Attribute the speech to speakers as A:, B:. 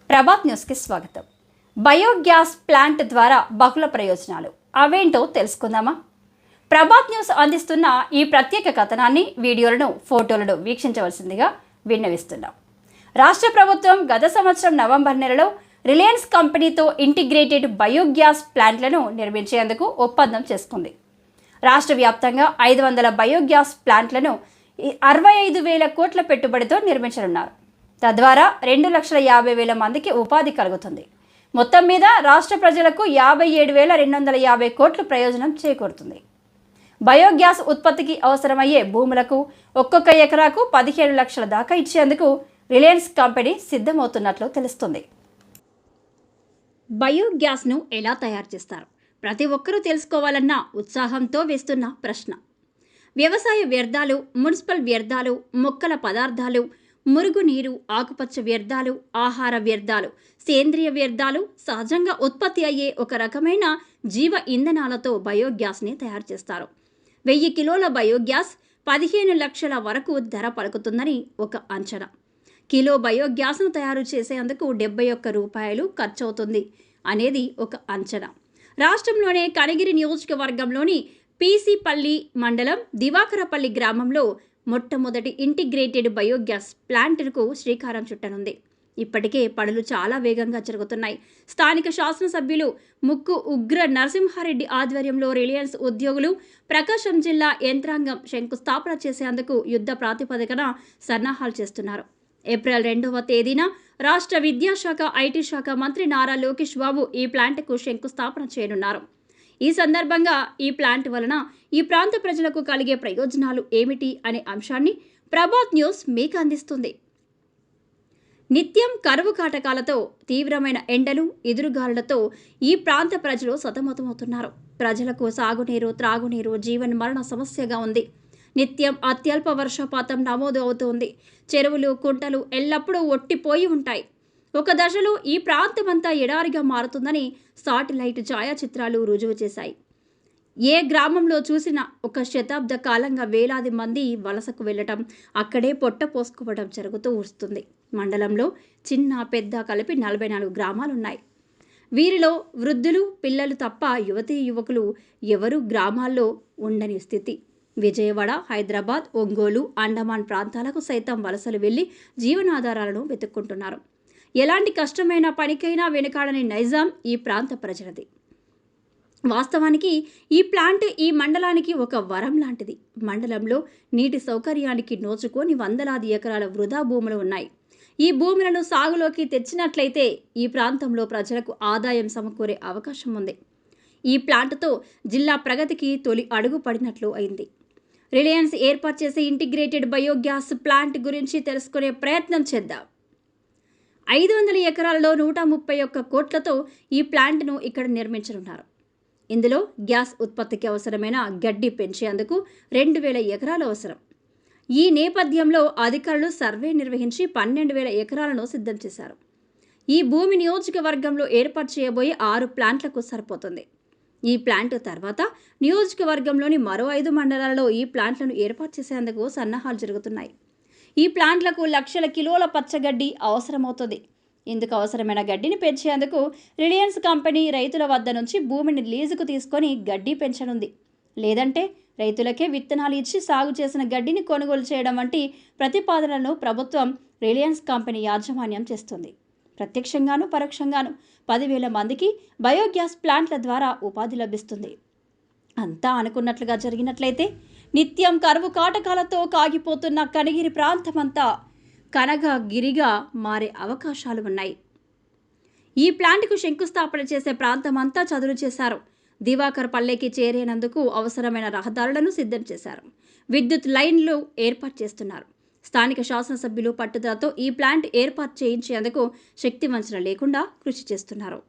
A: ప్రభాత్ న్యూస్కి స్వాగతం. Biogas plant ద్వారా బహుళ ప్రయోజనాలు అవేంటో తెలుసుకుందామా? ప్రభాత్ న్యూస్ అందిస్తున్న ఈ ప్రత్యేక కథనాన్ని, వీడియోలను, ఫోటోలను వీక్షించవలసిందిగా విన్నవిస్తున్నాం. రాష్ట్ర ప్రభుత్వం గత సంవత్సరం నవంబర్ నెలలో రిలయన్స్ కంపెనీతో ఇంటిగ్రేటెడ్ బయోగ్యాస్ ప్లాంట్లను నిర్మించేందుకు ఒప్పందం చేసుకుంది. రాష్ట్ర వ్యాప్తంగా 500 బయోగ్యాస్ ప్లాంట్లను 65,000 కోట్ల పెట్టుబడితో నిర్మించనున్నారు. తద్వారా 2,50,000 మందికి ఉపాధి కలుగుతుంది. మొత్తం మీద రాష్ట్ర ప్రజలకు 57,250 కోట్ల ప్రయోజనం చేకూరుతుంది. బయోగ్యాస్ ఉత్పత్తికి అవసరమయ్యే భూములకు ఒక్కొక్క ఎకరాకు 15 లక్షల దాకా ఇచ్చేందుకు రిలయన్స్ కంపెనీ సిద్ధమవుతున్నట్లు తెలుస్తుంది. బయోగ్యాస్ను ఎలా తయారు చేస్తారు? ప్రతి ఒక్కరూ తెలుసుకోవాలన్న ఉత్సాహంతో వేస్తున్న ప్రశ్న. వ్యవసాయ వ్యర్థాలు, మున్సిపల్ వ్యర్థాలు, మొక్కల పదార్థాలు, మురుగునీరు, ఆకుపచ్చ వ్యర్థాలు, ఆహార వ్యర్థాలు, సేంద్రియ వ్యర్థాలు, సహజంగా ఉత్పత్తి అయ్యే ఒక రకమైన జీవ ఇంధనాలతో బయోగ్యాస్ని తయారు చేస్తారు. 1000 కిలోల బయోగ్యాస్ 15 లక్షల వరకు ధర పలుకుతుందని ఒక అంచనా. కిలో బయోగ్యాస్ను తయారు చేసేందుకు 71 రూపాయలు ఖర్చు అవుతుంది అనేది ఒక అంచనా. రాష్ట్రంలోనే కనిగిరి నియోజకవర్గంలోని పీసీపల్లి మండలం దివాకరపల్లి గ్రామంలో మొట్టమొదటి ఇంటిగ్రేటెడ్ బయోగ్యాస్ ప్లాంట్కు శ్రీకారం చుట్టనుంది. ఇప్పటికే పనులు చాలా వేగంగా జరుగుతున్నాయి. స్థానిక శాసనసభ్యులు ముక్కు ఉగ్ర నరసింహారెడ్డి ఆధ్వర్యంలో రిలయన్స్ ఉద్యోగులు, ప్రకాశం జిల్లా యంత్రాంగం శంకుస్థాపన చేసేందుకు యుద్ధ ప్రాతిపదికన సన్నాహాలు చేస్తున్నారు. ఏప్రిల్ 2వ తేదీన రాష్ట్ర విద్యాశాఖ, ఐటీ శాఖ మంత్రి నారా లోకేష్ బాబు ఈ ప్లాంట్కు శంకుస్థాపన చేయనున్నారు. ఈ సందర్భంగా ఈ ప్లాంట్ వలన ఈ ప్రాంత ప్రజలకు కలిగే ప్రయోజనాలు ఏమిటి అనే అంశాన్ని ప్రభాత్ న్యూస్ మీకు అందిస్తుంది. నిత్యం కరువు కాటకాలతో, తీవ్రమైన ఎండలు, ఎదురుగాలులతో ఈ ప్రాంత ప్రజలు సతమతమవుతున్నారు. ప్రజలకు సాగునీరు, త్రాగునీరు జీవన మరణ సమస్యగా ఉంది. నిత్యం అత్యల్ప వర్షపాతం నమోదు అవుతోంది. చెరువులు, కుంటలు ఎల్లప్పుడూ ఒట్టిపోయి ఉంటాయి. ఒక దశలో ఈ ప్రాంతమంతా ఎడారిగా మారుతుందని సాటిలైట్ ఛాయాచిత్రాలు రుజువు చేశాయి. ఏ గ్రామంలో చూసినా ఒక శతాబ్ద కాలంగా వేలాది మంది వలసకు వెళ్ళటం, అక్కడే పొట్ట పోసుకోవడం జరుగుతూ వస్తుంది. మండలంలో చిన్న పెద్ద కలిపి 44 గ్రామాలున్నాయి. వీరిలో వృద్ధులు, పిల్లలు తప్ప యువతీ యువకులు ఎవరూ గ్రామాల్లో ఉండని స్థితి. విజయవాడ, హైదరాబాద్, ఒంగోలు, అండమాన్ ప్రాంతాలకు సైతం వలసలు వెళ్లి జీవనాధారాలను వెతుక్కుంటున్నారు. ఎలాంటి కష్టమైన పనికైనా వెనుకాడని నైజాం ఈ ప్రాంత ప్రజలది. వాస్తవానికి ఈ ప్లాంట్ ఈ మండలానికి ఒక వరం లాంటిది. మండలంలో నీటి సౌకర్యానికి నోచుకొని వందలాది ఎకరాల వృధా భూములు ఉన్నాయి. ఈ భూములను సాగులోకి తెచ్చినట్లయితే ఈ ప్రాంతంలో ప్రజలకు ఆదాయం సమకూరే అవకాశం ఉంది. ఈ ప్లాంట్తో జిల్లా ప్రగతికి తొలి అడుగు పడినట్లు అయింది. రిలయన్స్ ఏర్పాటు చేసే ఇంటిగ్రేటెడ్ బయోగ్యాస్ ప్లాంట్ గురించి తెలుసుకునే ప్రయత్నం చేద్దాం. 500 ఎకరాలలో 131 కోట్లతో ఈ ప్లాంట్ను ఇక్కడ నిర్మించనున్నారు. ఇందులో గ్యాస్ ఉత్పత్తికి అవసరమైన గడ్డి పెంచేందుకు 2,000 ఎకరాలు అవసరం. ఈ నేపథ్యంలో అధికారులు సర్వే నిర్వహించి 12,000 ఎకరాలను సిద్ధం చేశారు. ఈ భూమి నియోజకవర్గంలో ఏర్పాటు చేయబోయే 6 ప్లాంట్లకు సరిపోతుంది. ఈ ప్లాంట్ తర్వాత నియోజకవర్గంలోని మరో 5 మండలాలలో ఈ ప్లాంట్లను ఏర్పాటు చేసేందుకు సన్నాహాలు జరుగుతున్నాయి. ఈ ప్లాంట్లకు లక్షల కిలోల పచ్చగడ్డి అవసరమవుతుంది. ఇందుకు అవసరమైన గడ్డిని పెంచేందుకు రిలయన్స్ కంపెనీ రైతుల వద్ద నుంచి భూమిని లీజుకు తీసుకొని గడ్డి పెంచనుంది. లేదంటే రైతులకే విత్తనాలు ఇచ్చి సాగు చేసిన గడ్డిని కొనుగోలు చేయడం వంటి ప్రతిపాదనలను ప్రభుత్వం రిలయన్స్ కంపెనీ యాజమాన్యం చేస్తుంది. ప్రత్యక్షంగాను, పరోక్షంగాను 10,000 మందికి బయోగ్యాస్ ప్లాంట్ల ద్వారా ఉపాధి లభిస్తుంది. అంతా అనుకున్నట్లుగా జరిగినట్లయితే నిత్యం కరువు కాటకాలతో కాగిపోతున్న కనిగిరి ప్రాంతమంతా కనగగిరిగా మారే అవకాశాలు ఉన్నాయి. ఈ ప్లాంట్కు శంకుస్థాపన చేసే ప్రాంతమంతా చదును చేశారు. దివాకర్పల్లెకి చేరేనందుకు అవసరమైన రహదారులను సిద్ధం చేశారు. విద్యుత్ లైన్లు ఏర్పాటు చేస్తున్నారు. స్థానిక శాసనసభ్యులు పట్టుదలతో ఈ ప్లాంట్ ఏర్పాటు చేయించేందుకు శక్తివంచన లేకుండా కృషి చేస్తున్నారు.